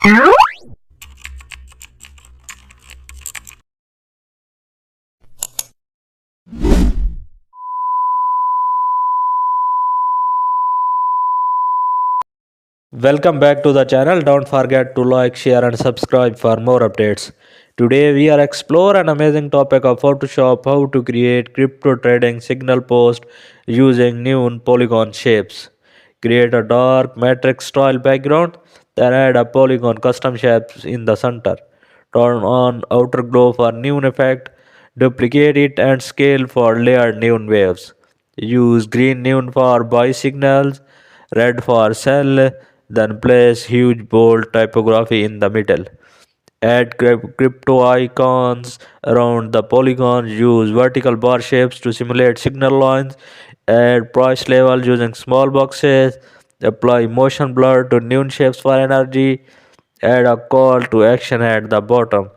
Welcome back to the channel. Don't forget to like, share and subscribe for more updates. Today we are explore an amazing topic of Photoshop, how to create crypto trading signal post using new polygon shapes. Create a dark matrix style background, then add a polygon custom shapes in the center. Turn on outer glow for neon effect, duplicate it and scale for layered neon waves. Use green neon for buy signals, red for sell, then place huge bold typography in the middle. Add crypto icons around the polygons. Use vertical bar shapes to simulate signal lines. Add price level using small boxes. Apply motion blur to neon shapes for energy. Add a call to action at the bottom.